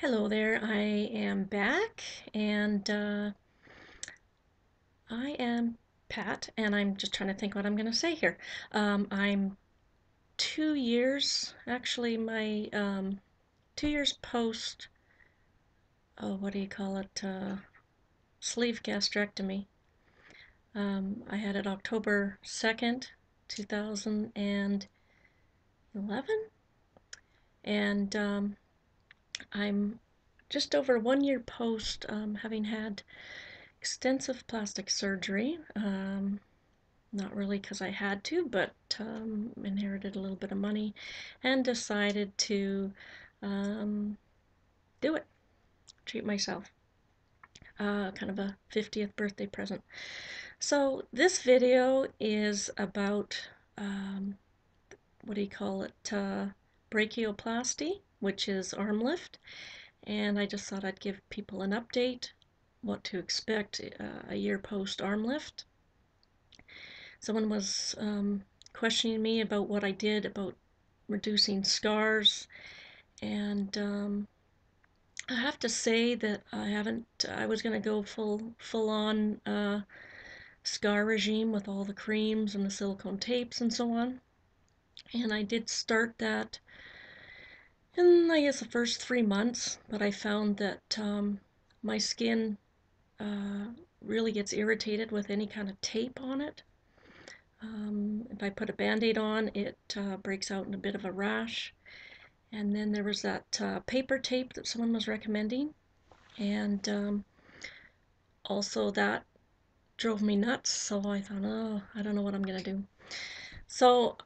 Hello there, I am back and I am Pat and I'm just trying to think what I'm going to say here. I'm 2 years, actually my 2 years post, oh what do you call it, sleeve gastrectomy. I had it October 2nd, 2011 and I'm just over 1 year post having had extensive plastic surgery. Not really because I had to, but inherited a little bit of money and decided to um, do it, treat myself. Kind of a 50th birthday present. So this video is about, what do you call it, brachioplasty, which is arm lift. And I just thought I'd give people an update, what to expect a year post arm lift. Someone was questioning me about what I did about reducing scars, and I have to say that I haven't. I was going to go full on scar regime with all the creams and the silicone tapes and so on, and I did start that in I guess the first 3 months, but I found that my skin uh, really gets irritated with any kind of tape on it. If I put a band-aid on, it breaks out in a bit of a rash. And then there was that paper tape that someone was recommending. And also that drove me nuts. So I thought, oh, I don't know what I'm going to do. So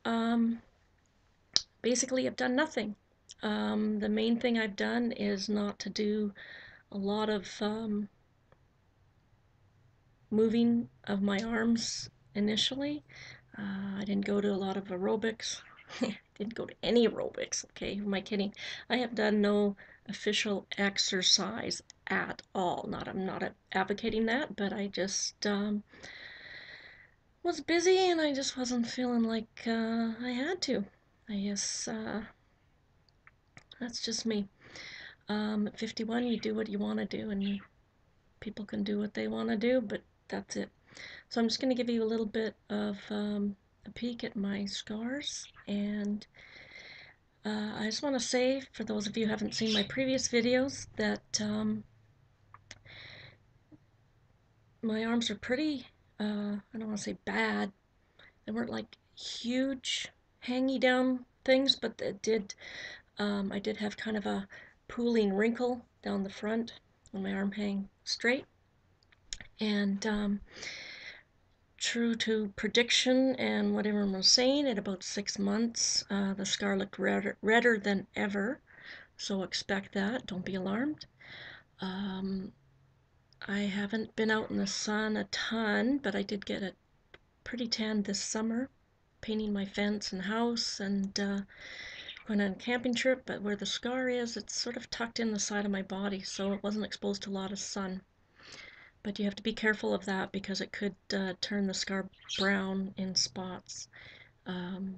basically, I've done nothing. The main thing I've done is not to do a lot of moving of my arms initially. I didn't go to a lot of aerobics. Didn't go to any aerobics, okay? Who am I kidding? I have done no official exercise at all. I'm not advocating that, but I just was busy and I just wasn't feeling like I had to. I guess that's just me. At 51, you do what you want to do, and people can do what they want to do, but that's it. So I'm just going to give you a little bit of a peek at my scars, and I just want to say, for those of you who haven't seen my previous videos, that my arms are pretty, I don't want to say bad. They weren't like huge hangy down things, but it did, I did have kind of a pooling wrinkle down the front when my arm hang straight. And true to prediction and what everyone was saying, at about 6 months, the scar looked redder than ever. So expect that. Don't be alarmed. Um, I haven't been out in the sun a ton, but I did get a pretty tan this summer, painting my fence and house and going on a camping trip. But where the scar is, it's sort of tucked in the side of my body, so it wasn't exposed to a lot of sun. But you have to be careful of that because it could turn the scar brown in spots,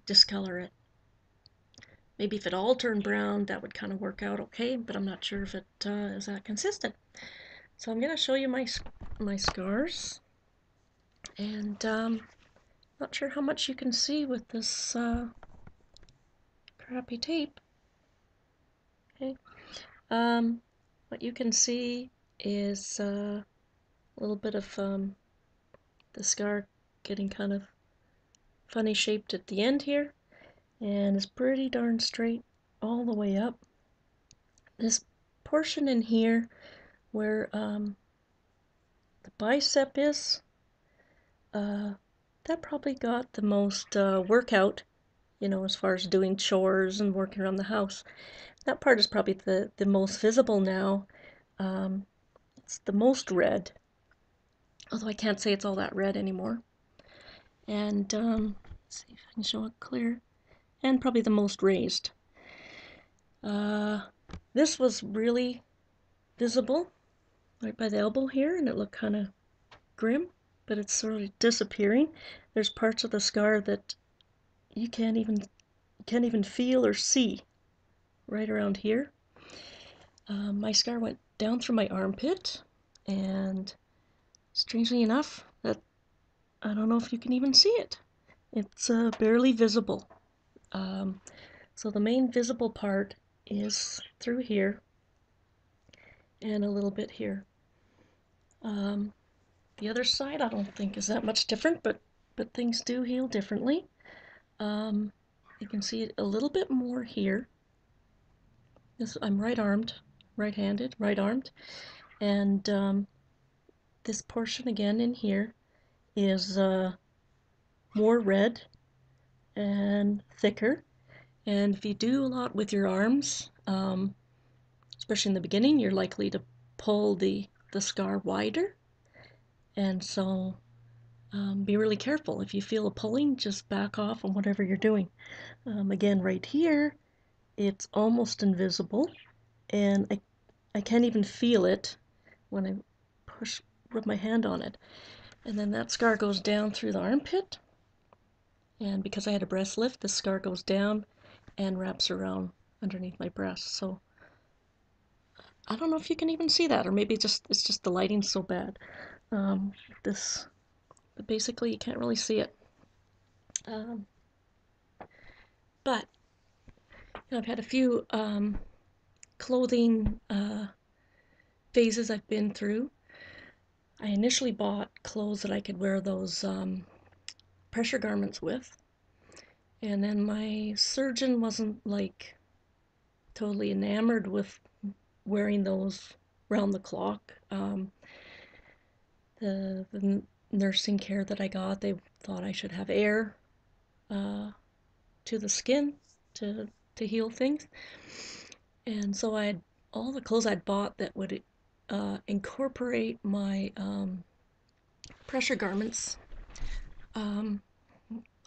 discolor it. Maybe if it all turned brown, that would kind of work out okay, but I'm not sure if it is that consistent. So I'm going to show you my scars, and not sure how much you can see with this crappy tape. Okay, what you can see is a little bit of the scar getting kind of funny shaped at the end here, and it's pretty darn straight all the way up. This portion in here where the bicep is, that probably got the most workout, you know, as far as doing chores and working around the house. That part is probably the most visible now. It's the most red, although I can't say it's all that red anymore. And let's see if I can show it clear. And probably the most raised. This was really visible right by the elbow here, and it looked kind of grim, but it's sort of disappearing. There's parts of the scar that you can't even feel or see right around here. My scar went down through my armpit, and strangely enough, that I don't know if you can even see it. It's barely visible. Um, so the main visible part is through here and a little bit here. Um, the other side I don't think is that much different, but things do heal differently. Um, you can see it a little bit more here. I'm right-armed, right-handed, right-armed, and this portion again in here is more red and thicker. And if you do a lot with your arms, especially in the beginning, you're likely to pull the scar wider. And so be really careful. If you feel a pulling, just back off on whatever you're doing. Again, right here, it's almost invisible, and I can't even feel it when I rub my hand on it. And then that scar goes down through the armpit, and because I had a breast lift, the scar goes down and wraps around underneath my breast. So I don't know if you can even see that, or maybe it's just the lighting's so bad. Um, this, but basically you can't really see it. Um, but you know, I've had a few clothing phases I've been through. I initially bought clothes that I could wear those pressure garments with, and then my surgeon wasn't like totally enamored with wearing those round the clock. The nursing care that I got, they thought I should have air uh, to the skin to to heal things, and so I had all the clothes I'd bought that would incorporate my pressure garments. Um,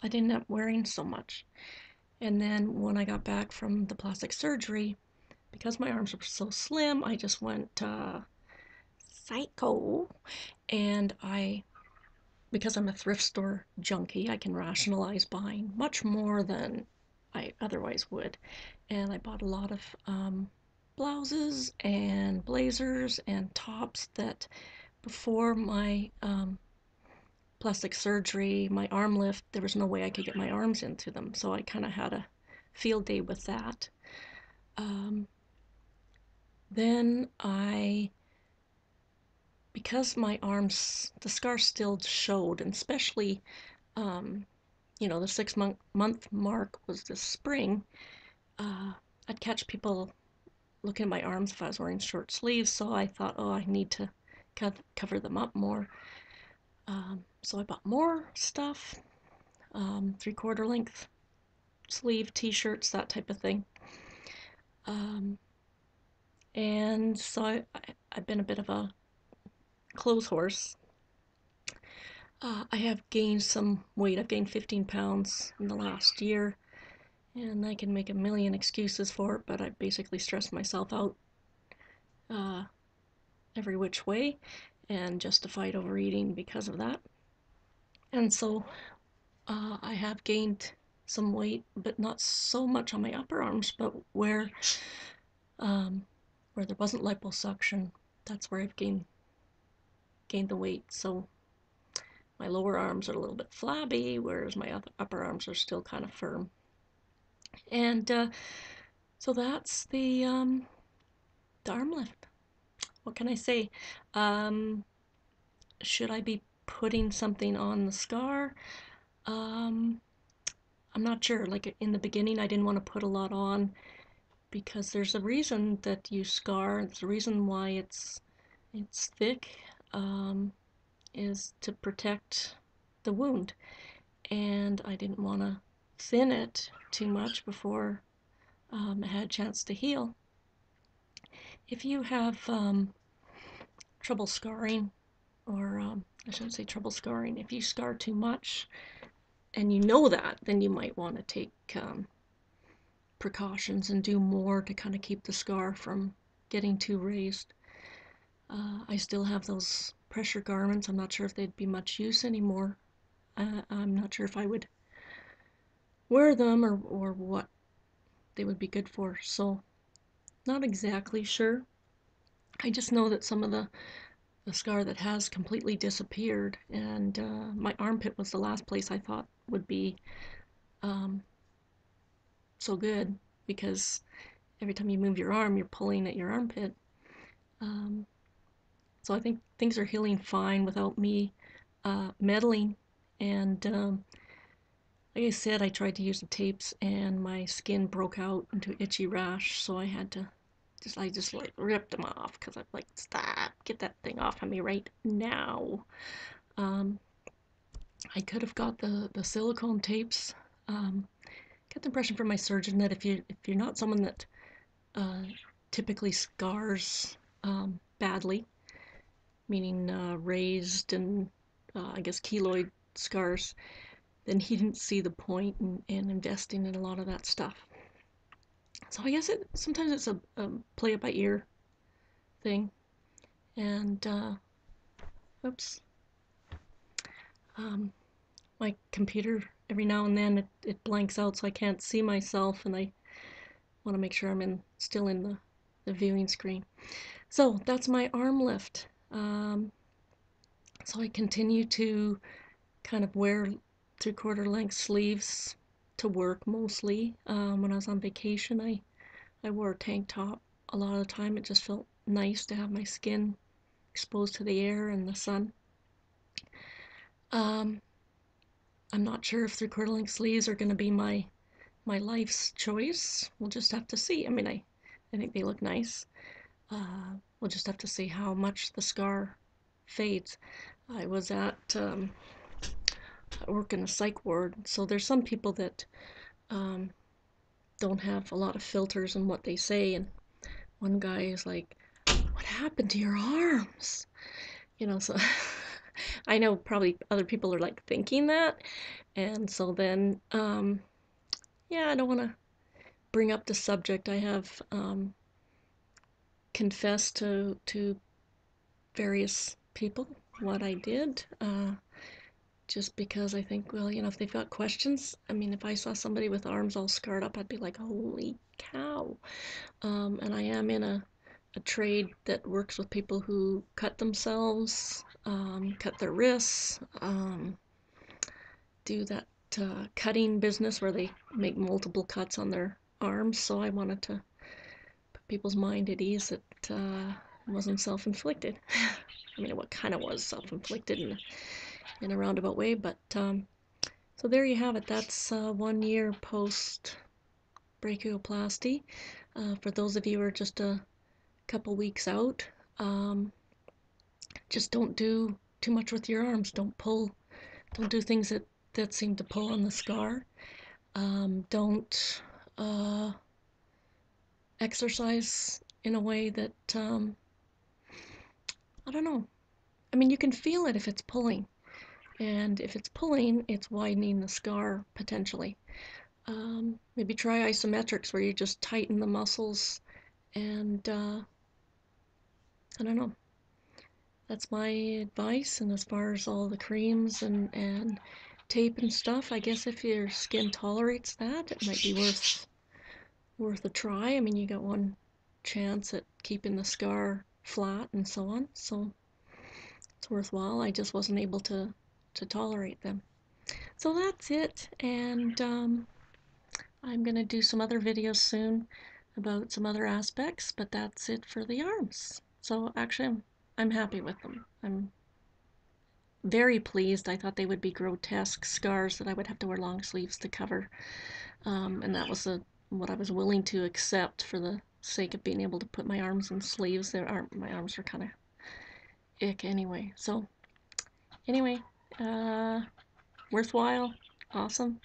I didn't end up wearing so much, and then when I got back from the plastic surgery, because my arms were so slim, I just went psycho, and because I'm a thrift store junkie, I can rationalize buying much more than I otherwise would. And I bought a lot of blouses and blazers and tops that before my plastic surgery, my arm lift, there was no way I could get my arms into them. So I kind of had a field day with that. Um, then because my arms, the scar still showed, and especially um, the 6 month mark was this spring, I'd catch people looking at my arms if I was wearing short sleeves, so I thought, oh, I need to cover them up more. So I bought more stuff, 3/4 length sleeve t-shirts, that type of thing. Um, and so I've been a bit of a clothes horse. I have gained some weight. I've gained 15 pounds in the last year, and I can make a million excuses for it, but I basically stressed myself out uh, every which way and justified overeating because of that. And so I have gained some weight, but not so much on my upper arms, but um, where there wasn't liposuction, that's where I've gained the weight. So my lower arms are a little bit flabby, whereas my upper arms are still kind of firm. And so that's the arm lift. What can I say? Um, should I be putting something on the scar? Um, I'm not sure. Like in the beginning, I didn't want to put a lot on because there's a reason that you scar. There's a reason why it's thick, um, is to protect the wound, and I didn't want to thin it too much before it had a chance to heal. If you have trouble scarring, or I shouldn't say trouble scarring, if you scar too much and you know that, then you might want to take precautions and do more to kind of keep the scar from getting too raised. I still have those pressure garments. I'm not sure if they'd be much use anymore. I'm not sure if I would wear them or what they would be good for. So Not exactly sure. I just know that some of the scar that has completely disappeared, and my armpit was the last place I thought would be um, so good because every time you move your arm, you're pulling at your armpit. Um, so I think things are healing fine without me meddling. And like I said, I tried to use the tapes, and my skin broke out into itchy rash, so I had to I just like ripped them off because I'm like, stop, get that thing off of me right now. Um, I could have got the silicone tapes. Get the impression from my surgeon that if you're not someone that uh, typically scars badly, meaning raised and I guess keloid scars, then he didn't see the point in investing in a lot of that stuff. So I guess sometimes it's a play it by ear thing. And oops, um, my computer every now and then it blanks out so I can't see myself, and I want to make sure I'm still in the viewing screen. So that's my arm lift. So I continue to kind of wear 3/4 length sleeves to work mostly. When I was on vacation, I wore a tank top a lot of the time. It just felt nice to have my skin exposed to the air and the sun. Um, I'm not sure if 3/4 length sleeves are going to be my life's choice. We'll just have to see. I mean, I think they look nice. We'll just have to see how much the scar fades. I was at I work in a psych ward, so there's some people that um, don't have a lot of filters in what they say, and one guy is like, "What happened to your arms?" So I know probably other people are like thinking that, and so then yeah, I don't want to bring up the subject. I have confessed to various people what I did. Just because I think, well, if they've got questions, I mean, if I saw somebody with arms all scarred up, I'd be like, holy cow. And I am in a trade that works with people who cut themselves, cut their wrists, do that cutting business where they make multiple cuts on their arms. So I wanted to put people's mind at ease that wasn't self-inflicted. I mean, what kind of was self-inflicted in a roundabout way, but so there you have it. That's 1 year post brachioplasty. For those of you who are just a couple weeks out, um, just don't do too much with your arms. Don't pull. Don't do things that seem to pull on the scar. Don't exercise in a way that I don't know. I mean, you can feel it if it's pulling, and if it's pulling, it's widening the scar potentially. Maybe try isometrics where you just tighten the muscles and I don't know. That's my advice. And as far as all the creams and tape and stuff, I guess if your skin tolerates that, it might be worth a try. I mean, you got one chance at keeping the scar flat and so on, so it's worthwhile. I just wasn't able to tolerate them. So that's it, and I'm gonna do some other videos soon about some other aspects, but that's it for the arms. So actually, I'm happy with them. I'm very pleased. I thought they would be grotesque scars that I would have to wear long sleeves to cover, and that was what I was willing to accept for the sake of being able to put my arms in sleeves. My arms are kind of ick anyway. So anyway, uh, worthwhile, awesome.